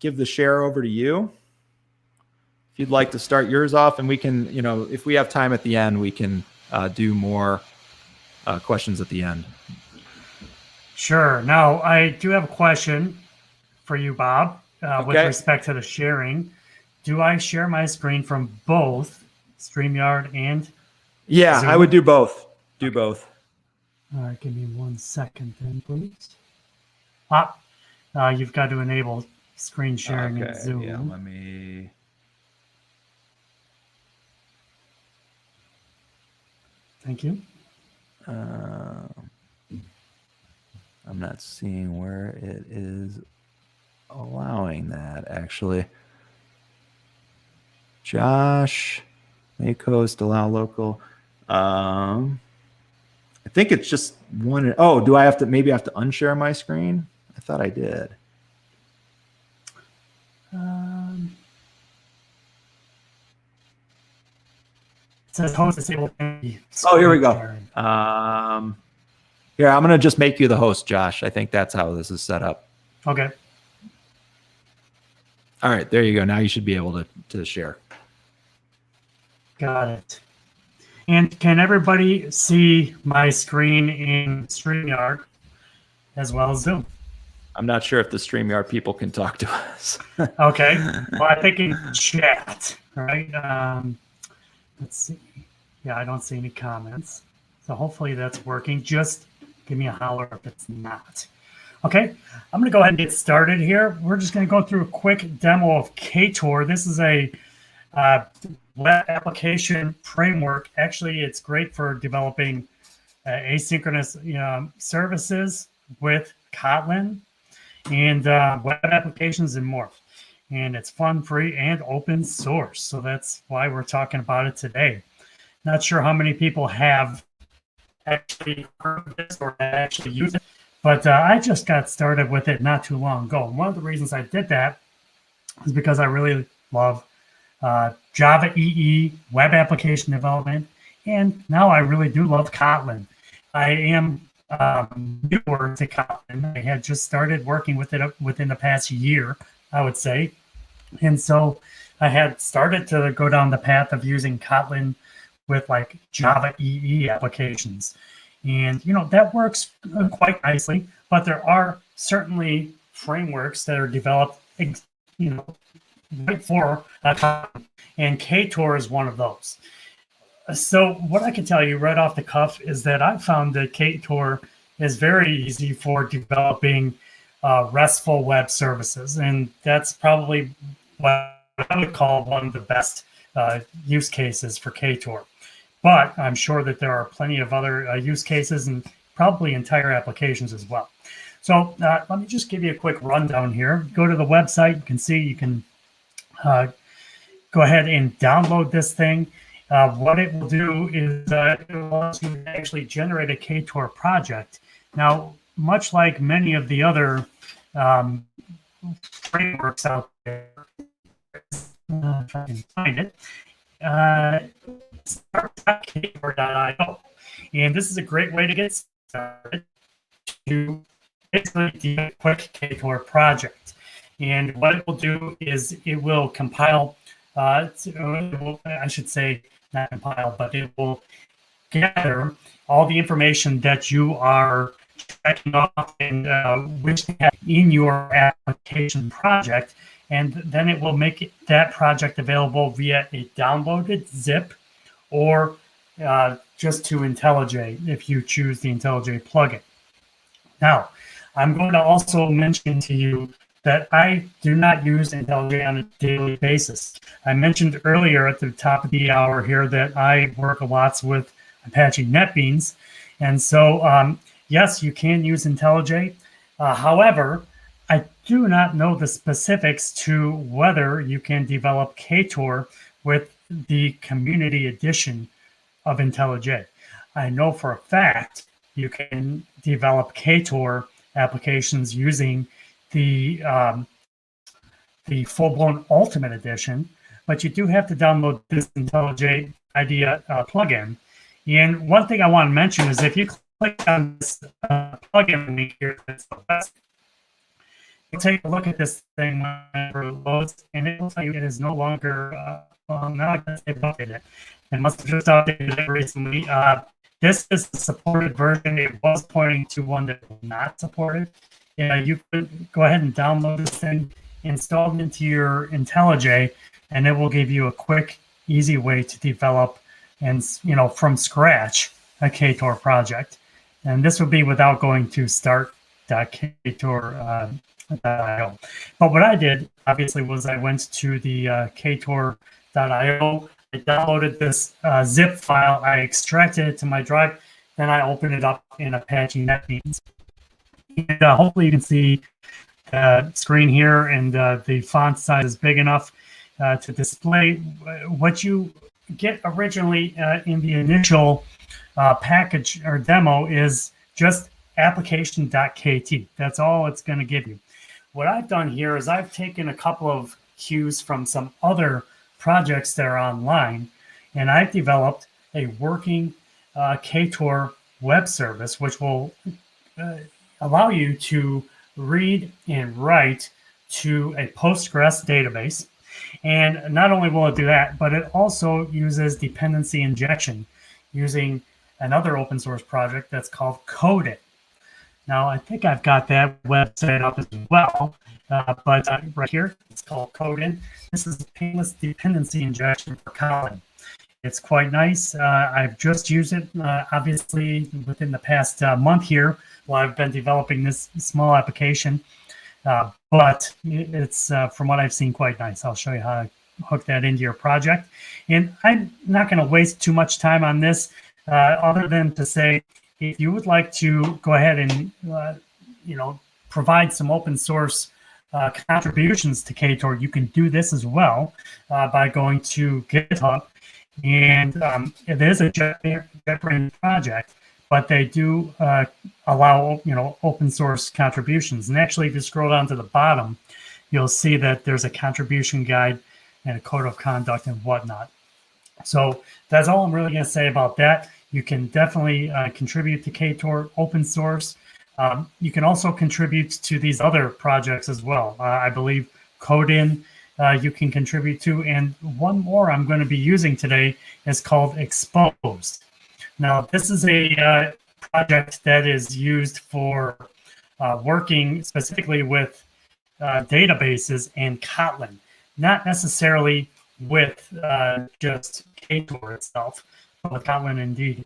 give the share over to you. If you'd like to start yours off, and we can, if we have time at the end, we can do more questions at the end. Sure. Now, I do have a question for you, Bob, with respect to the sharing. Do I share my screen from both StreamYard and Yeah, Zoom? I would do both. Do both. All right, give me 1 second then, please. You've got to enable screen sharing in Zoom. Yeah, let me... Thank you. I'm not seeing where it is allowing that, actually. Josh, make host, allow local. I think it's just one. Oh, do I have to, maybe I have to unshare my screen? I thought I did. It says host disabled. Oh, here we go. Here, I'm going to just make you the host, Josh. I think that's how this is set up. Okay. All right, there you go. Now you should be able to share. Got it. And can everybody see my screen in StreamYard as well as Zoom? I'm not sure if the StreamYard people can talk to us. Okay. Well, I think in chat, right? Let's see. Yeah, I don't see any comments. So hopefully that's working. Just give me a holler if it's not. Okay, I'm going to go ahead and get started here. We're just going to go through a quick demo of Ktor. This is a web application framework. Actually, it's great for developing asynchronous services with Kotlin and web applications and more. And it's fun, free, and open source. So that's why we're talking about it today. Not sure how many people have actually heard of this or actually use it, but I just got started with it not too long ago. And one of the reasons I did that is because I really love Java EE, web application development, and now I really do love Kotlin. I am newer to Kotlin. I had just started working with it within the past year, I would say. And so I had started to go down the path of using Kotlin with like Java EE applications. And, that works quite nicely, but there are certainly frameworks that are developed, right for Kotlin, and Ktor is one of those. So what I can tell you right off the cuff is that I found that Ktor is very easy for developing RESTful web services. And that's probably what I would call one of the best use cases for Ktor. But I'm sure that there are plenty of other use cases and probably entire applications as well. So let me just give you a quick rundown here. Go to the website. You can see you can go ahead and download this thing. What it will do is it allows you to actually generate a Ktor project. Now, much like many of the other frameworks out there, if I can find it, Ktor.io. And this is a great way to get started to basically do a quick Ktor project. And what it will do is it will compile, I should say not compile, but it will gather all the information that you are checking off and which to have in your application project. And then it will make that project available via a downloaded zip or just to IntelliJ if you choose the IntelliJ plugin. Now, I'm going to also mention to you that I do not use IntelliJ on a daily basis. I mentioned earlier at the top of the hour here that I work a lot with Apache NetBeans. And so, yes, you can use IntelliJ. However, I do not know the specifics to whether you can develop Ktor with the community edition of IntelliJ. I know for a fact you can develop Ktor applications using the full-blown Ultimate Edition, but you do have to download this IntelliJ IDEA plugin. And one thing I want to mention is if you click on this plugin link here, you'll take a look at this thing when it loads, and it will tell you it is no longer, well, now I guess they've updated it. It must have just updated it recently. This is the supported version. It was pointing to one that was not supported. You could go ahead and download this thing, install it into your IntelliJ, and it will give you a quick, easy way to develop and from scratch a Ktor project. And this would be without going to start.ktor.io. But what I did, obviously, was I went to the Ktor.io. I downloaded this zip file. I extracted it to my drive. Then I opened it up in Apache NetBeans. And hopefully you can see the screen here, and the font size is big enough to display what you get originally in the initial package or demo is just application.kt. That's all it's going to give you. What I've done here is I've taken a couple of cues from some other projects that are online, and I've developed a working Ktor web service, which will allow you to read and write to a Postgres database. And not only will it do that, but it also uses dependency injection using another open source project that's called Kotlin. Now, I think I've got that website up as well, but right here, it's called Kotlin. This is painless dependency injection for Kotlin. It's quite nice. I've just used it, obviously, within the past month here while I've been developing this small application. But it's, from what I've seen, quite nice. I'll show you how to hook that into your project. And I'm not going to waste too much time on this, other than to say, if you would like to go ahead and provide some open source contributions to Ktor, you can do this as well by going to GitHub. And it is a JetBrains project, but they do allow open source contributions. And actually, if you scroll down to the bottom, you'll see that there's a contribution guide and a code of conduct and whatnot. So that's all I'm really going to say about that. You can definitely contribute to Ktor open source. You can also contribute to these other projects as well. I believe Kotlin you can contribute to. And one more I'm going to be using today is called Exposed. Now, this is a project that is used for working specifically with databases and Kotlin, not necessarily with just Ktor itself, but with Kotlin indeed.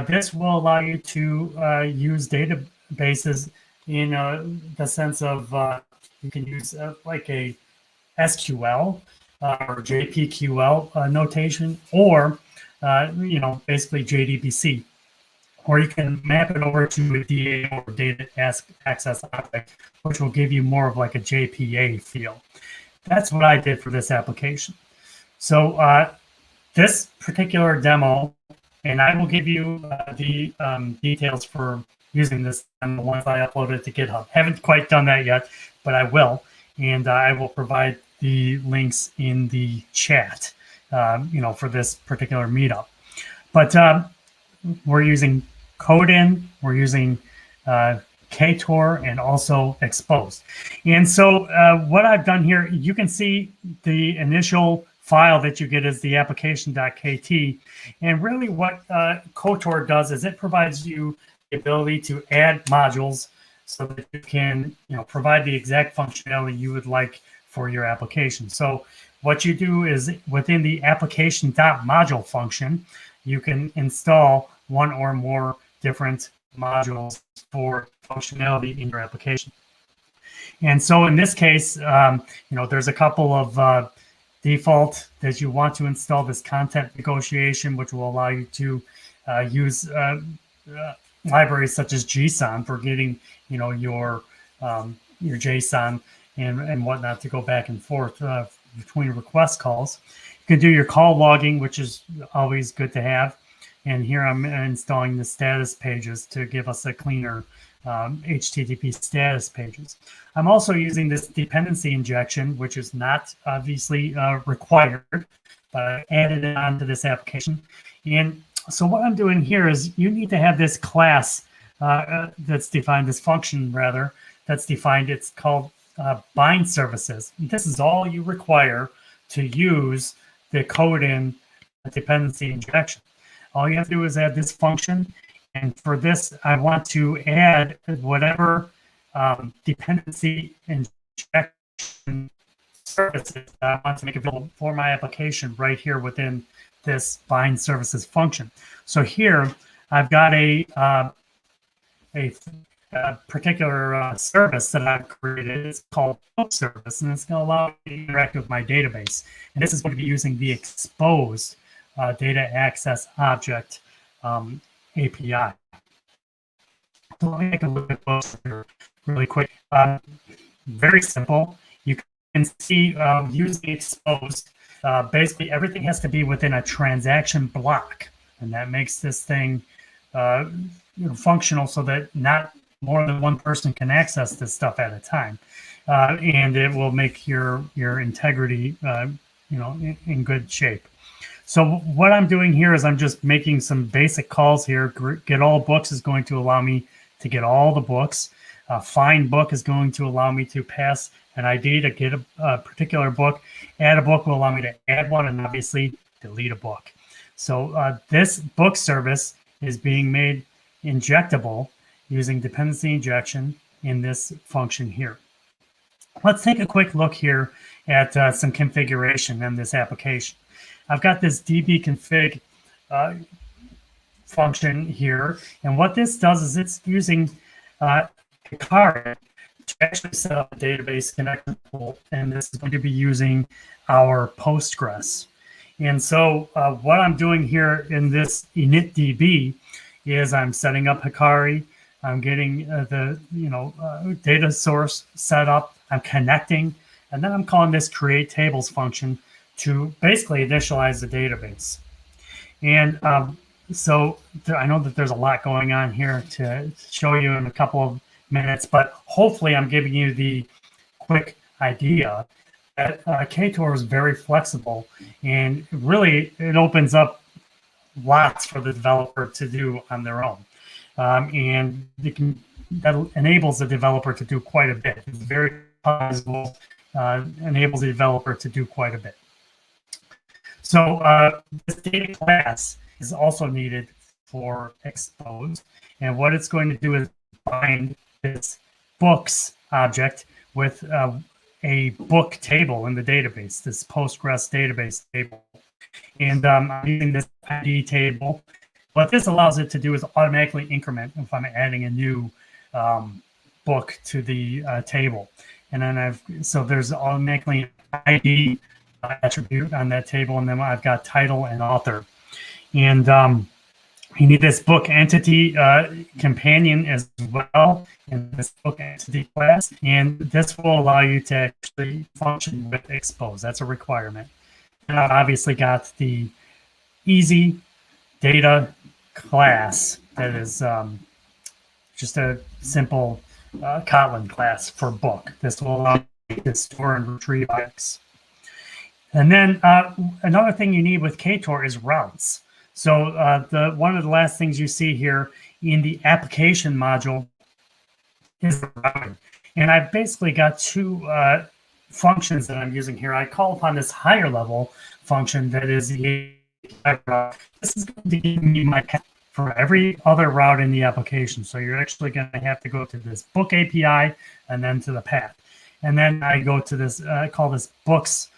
This will allow you to use databases in the sense of you can use like a SQL or JPQL notation, or basically JDBC, or you can map it over to a DA or data access object, which will give you more of like a JPA feel. That's what I did for this application. So this particular demo, and I will give you the details for using this demo once I upload it to GitHub. Haven't quite done that yet, but I will, and I will provide the links in the chat, for this particular meetup. But we're using Kotlin, we're using Ktor, and also Exposed. And so what I've done here, you can see the initial file that you get is the application.kt. And really what Ktor does is it provides you the ability to add modules so that you can provide the exact functionality you would like for your application. So what you do is within the application.module function, you can install one or more different modules for functionality in your application. And so in this case, there's a couple of default that you want to install this content negotiation, which will allow you to use libraries such as JSON for getting, your JSON and whatnot to go back and forth between request calls. You can do your call logging, which is always good to have. And here I'm installing the status pages to give us a cleaner HTTP status pages. I'm also using this dependency injection, which is not obviously required, but I added it onto this application. And so what I'm doing here is you need to have this class that's defined, this function rather, that's defined. It's called bind services. This is all you require to use the Kotlin dependency injection. All you have to do is add this function. And for this, I want to add whatever dependency injection services I want to make available for my application right here within this bind services function. So here I've got a particular service that I've created. It's called Book Service, and it's going to allow me to interact with my database. And this is going to be using the Exposed data access object API. So let me take a look at books here really quick. Very simple. You can see using expose, basically everything has to be within a transaction block, and that makes this thing functional so that not more than one person can access this stuff at a time, and it will make your integrity in good shape. So what I'm doing here is I'm just making some basic calls here. Get all books is going to allow me to get all the books. Find book is going to allow me to pass an ID to get a particular book. Add a book will allow me to add one, and obviously delete a book. So this book service is being made injectable using dependency injection in this function here. Let's take a quick look here at some configuration in this application. I've got this dbconfig function here, and what this does is it's using Ktor to actually set up a database connection pool, and this is going to be using our Postgres. And so what I'm doing here in this initdb is I'm setting up Hikari, I'm getting the data source set up, I'm connecting, and then I'm calling this create tables function to basically initialize the database. And so I know that there's a lot going on here to show you in a couple of minutes, but hopefully I'm giving you the quick idea that Ktor is very flexible, and really it opens up lots for the developer to do on their own. And that enables the developer to do quite a bit. It's very customizable, enables the developer to do quite a bit. So this data class is also needed for expose. And what it's going to do is bind this books object with a book table in the database, this Postgres database table. And I'm using this ID table. What this allows it to do is automatically increment if I'm adding a new book to the table. And then so there's automatically ID attribute on that table, and then I've got title and author. And you need this book entity companion as well in this book entity class, and this will allow you to actually function with expose. That's a requirement. And I've obviously got the easy data class that is just a simple Kotlin class for book. This will allow you to store and retrieve books. And then another thing you need with Ktor is routes. So one of the last things you see here in the application module is the routing. And I've basically got two functions that I'm using here. I call upon this higher level function that is the route. This is going to give me my path for every other route in the application. So you're actually going to have to go to this book API and then to the path. And then I go to this, I call this books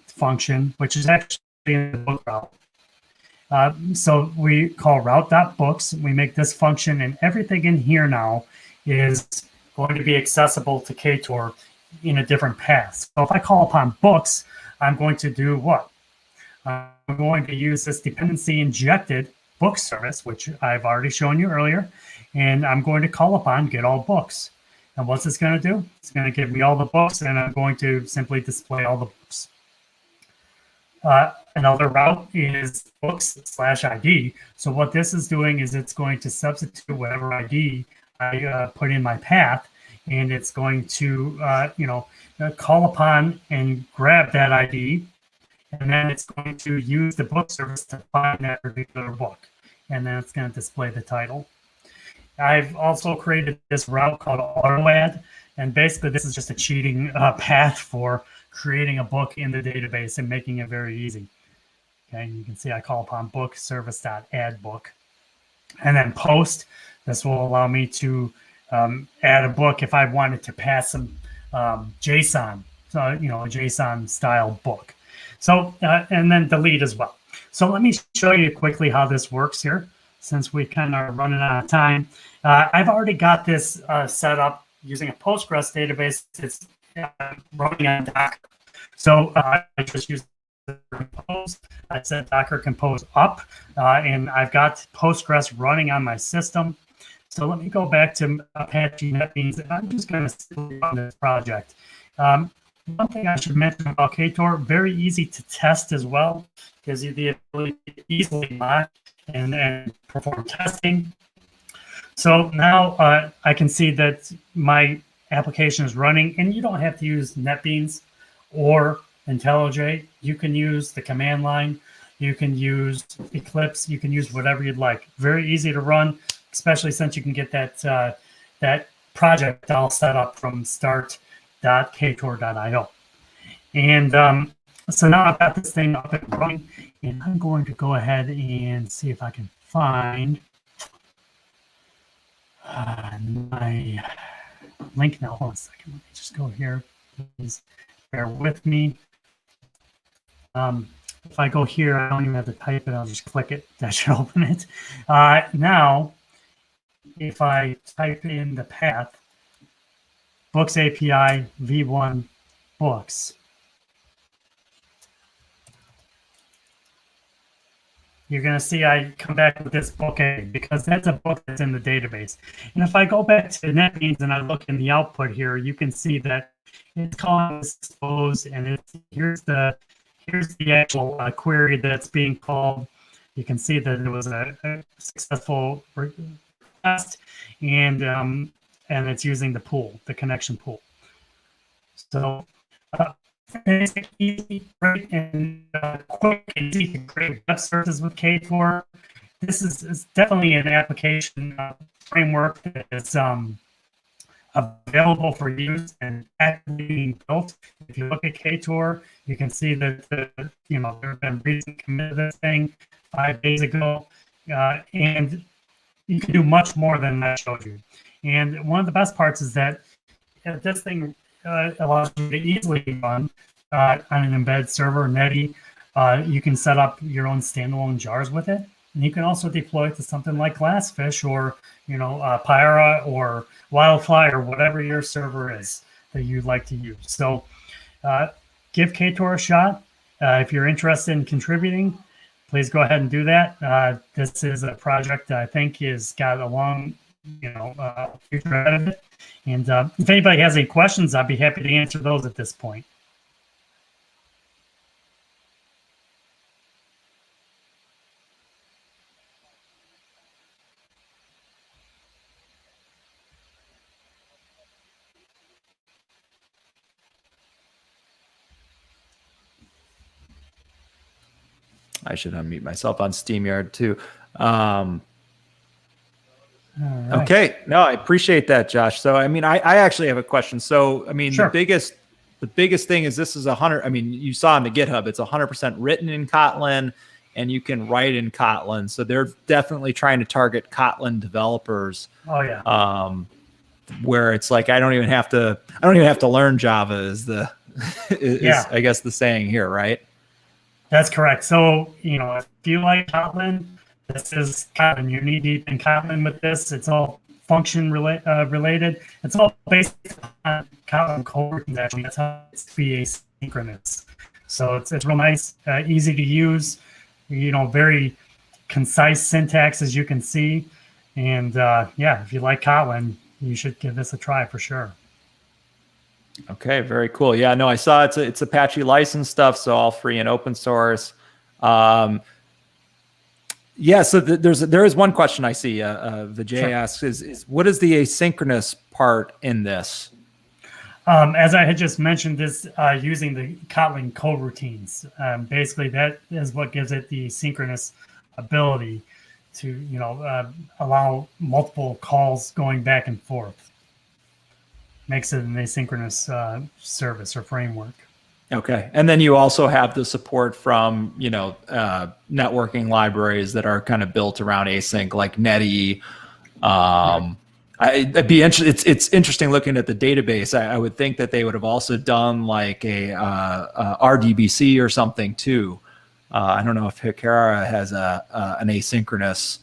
function, which is actually in the book route. So we call route.books. We make this function, and everything in here now is going to be accessible to Ktor in a different path. So if I call upon books, I'm going to do what? I'm going to use this dependency injected book service, which I've already shown you earlier, and I'm going to call upon get all books. And what's this going to do? It's going to give me all the books, and I'm going to simply display all the books. Another route is books/ID. So what this is doing is it's going to substitute whatever ID I put in my path, and it's going to call upon and grab that ID, and then it's going to use the book service to find that particular book, and then it's going to display the title. I've also created this route called AutoAdd, and basically this is just a cheating path for creating a book in the database and making it very easy. Okay, you can see I call upon book service.add book, and then post. This will allow me to add a book if I wanted to pass some JSON, so a JSON style book. So and then delete as well. So let me show you quickly how this works here, since we kind of are running out of time. I've already got this set up using a Postgres database. It's running on Docker. So I just use compose. I set Docker compose up, and I've got Postgres running on my system. So let me go back to Apache NetBeans, and I'm just going to run this project. One thing I should mention about Ktor, very easy to test as well, gives you the ability to easily mock and perform testing. So now I can see that my application is running, and you don't have to use NetBeans or IntelliJ. You can use the command line. You can use Eclipse. You can use whatever you'd like. Very easy to run, especially since you can get that that project all set up from start.ktor.io. And so now I've got this thing up and running, and I'm going to go ahead and see if I can find my link now. Hold on a second. Let me just go here. Please bear with me. If I go here, I don't even have to type it. I'll just click it. That should open it. Now, if I type in the path, Books API v1 books, you're going to see I come back with this book A because that's a book that's in the database. And if I go back to NetBeans and I look in the output here, you can see that it's calling this expose, and here's the actual query that's being called. You can see that it was a successful request, and it's using the pool, the connection pool. So it's easy, great, and quick and easy to create web services with Ktor. This is definitely an application framework that is available for use and actively being built. If you look at Ktor, you can see that there have been recent commit to this thing 5 days ago, and you can do much more than I showed you. And one of the best parts is that this thing allows you to easily run on an embedded server, Netty. You can set up your own standalone jars with it, and you can also deploy it to something like Glassfish or Pyra or Wildfly or whatever your server is that you'd like to use. So give Ktor a shot. If you're interested in contributing, please go ahead and do that. This is a project that I think has got a long future ahead of it. And if anybody has any questions, I'd be happy to answer those at this point. I should unmute myself on StreamYard too. Right. Okay, no, I appreciate that, Josh. So, I mean, I actually have a question. So, I mean, Sure. the biggest thing is this is 100. I mean, you saw on the GitHub, it's 100% written in Kotlin, and you can write in Kotlin. So they're definitely trying to target Kotlin developers. Oh yeah. Where it's like I don't even have to learn Java is I guess the saying here, right? That's correct. So, if you like Kotlin, this is Kotlin. You're knee deep in Kotlin with this. It's all function related. It's all based on Kotlin coroutines, actually. That's how it's to be asynchronous. So it's real nice, easy to use, very concise syntax, as you can see. And if you like Kotlin, you should give this a try for sure. Okay, very cool. Yeah, no, I saw it's Apache license stuff, so all free and open source. So there is one question I see. Vijay asks is what is the asynchronous part in this? As I had just mentioned, this using the Kotlin coroutines. Basically, that is what gives it the synchronous ability to allow multiple calls going back and forth. Makes it an asynchronous service or framework. Okay. And then you also have the support from, networking libraries that are kind of built around async, like Netty. It's interesting looking at the database. I would think that they would have also done like a RDBC or something too. I don't know if Hikara has an asynchronous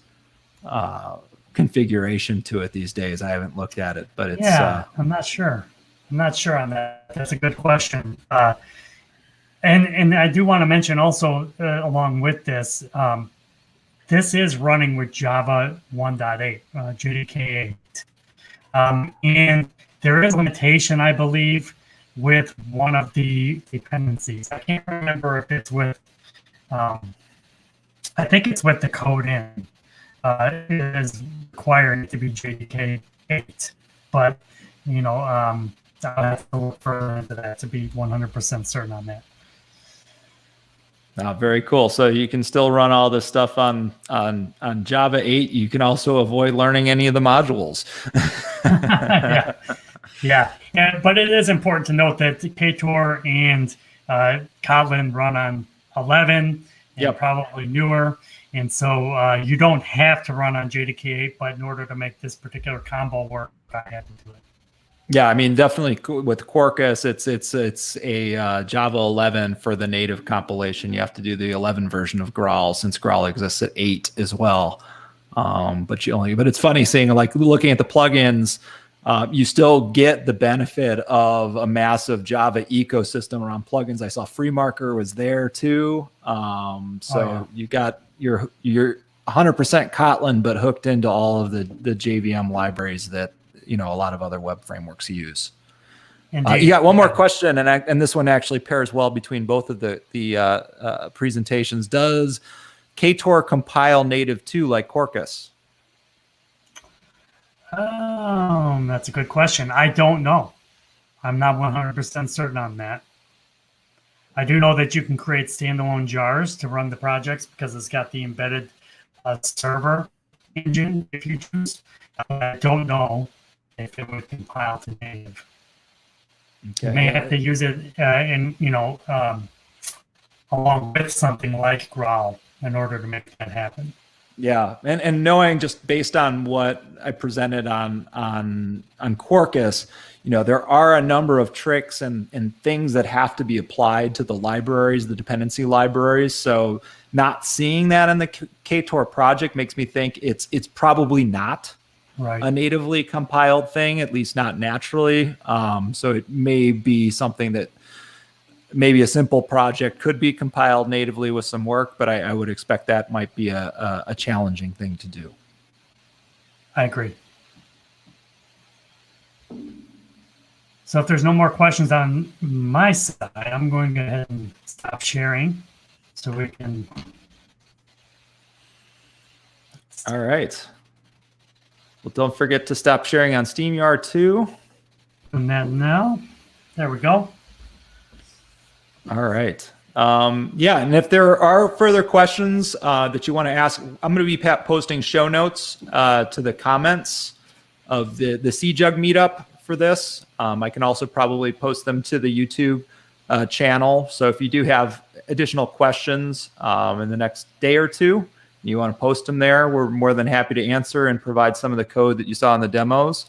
configuration to it these days. I haven't looked at it, but it's I'm not sure. I'm not sure on that. That's a good question. And I do want to mention also along with this, this is running with Java 1.8, JDK 8. And there is a limitation, I believe, with one of the dependencies. I can't remember if it's with, I think it's with the code in. It is requiring it to be JDK 8. But, you know, I'll have to look further into that to be 100% certain on that. Very cool. So you can still run all this stuff on Java 8. You can also avoid learning any of the modules. Yeah. But it is important to note that Ktor and Kotlin run on 11 and probably newer. And so you don't have to run on JDK 8, but in order to make this particular combo work, I had to do it. Yeah, I mean, definitely with Quarkus, it's a Java 11 for the native compilation. You have to do the 11 version of Graal, since Graal exists at 8 as well. But it's funny seeing, like, looking at the plugins, you still get the benefit of a massive Java ecosystem around plugins. I saw FreeMarker was there too. You got your 100% Kotlin, but hooked into all of the JVM libraries that, you know, a lot of other web frameworks use. You got one more question, and this one actually pairs well between both of the presentations. Does Ktor compile native 2 like Quarkus? That's a good question. I don't know. I'm not 100% certain on that. I do know that you can create standalone jars to run the projects because it's got the embedded server engine if you choose. I don't know if it would compile to native. Okay. You may have to use it along with something like Graal in order to make that happen. Yeah, and knowing, just based on what I presented on Quarkus, you know, there are a number of tricks and things that have to be applied to the libraries, the dependency libraries. So not seeing that in the Ktor project makes me think it's probably not a natively compiled thing, at least not naturally. So it may be something that maybe a simple project could be compiled natively with some work, but I would expect that might be a challenging thing to do. I agree. So if there's no more questions on my side, I'm going to go ahead and stop sharing so we can. All right. Well, don't forget to stop sharing on SteamYard too. Doing that now. There we go. All right. And if there are further questions that you want to ask, I'm going to be posting show notes to the comments of the CJUG meetup for this. I can also probably post them to the YouTube channel. So if you do have additional questions in the next day or two, you want to post them there, we're more than happy to answer and provide some of the code that you saw in the demos.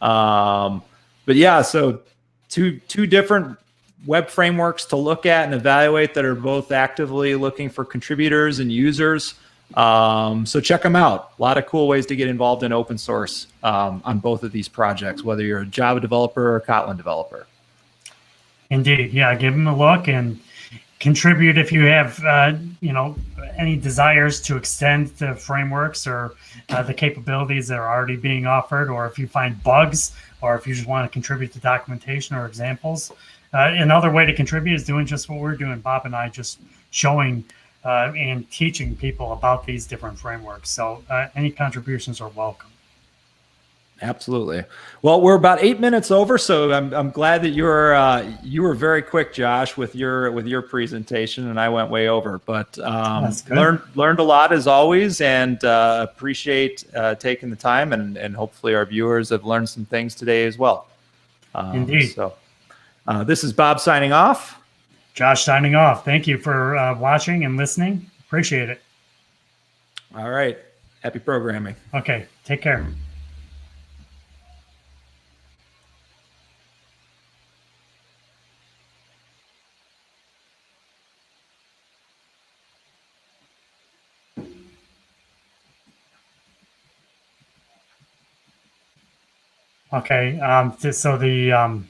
But yeah, so two different web frameworks to look at and evaluate that are both actively looking for contributors and users. So check them out. A lot of cool ways to get involved in open source on both of these projects, whether you're a Java developer or a Kotlin developer. Indeed. Yeah, give them a look and contribute if you have any desires to extend the frameworks or the capabilities that are already being offered, or if you find bugs, or if you just want to contribute to documentation or examples. Another way to contribute is doing just what we're doing, Bob and I, just showing and teaching people about these different frameworks. So any contributions are welcome. Absolutely. Well, we're about 8 minutes over, so I'm glad that you were very quick, Josh, with your presentation, and I went way over. But learned a lot as always, and appreciate taking the time, and hopefully our viewers have learned some things today as well. Indeed. So this is Bob signing off. Josh signing off. Thank you for watching and listening. Appreciate it. All right. Happy programming. Okay. Take care. Okay, so the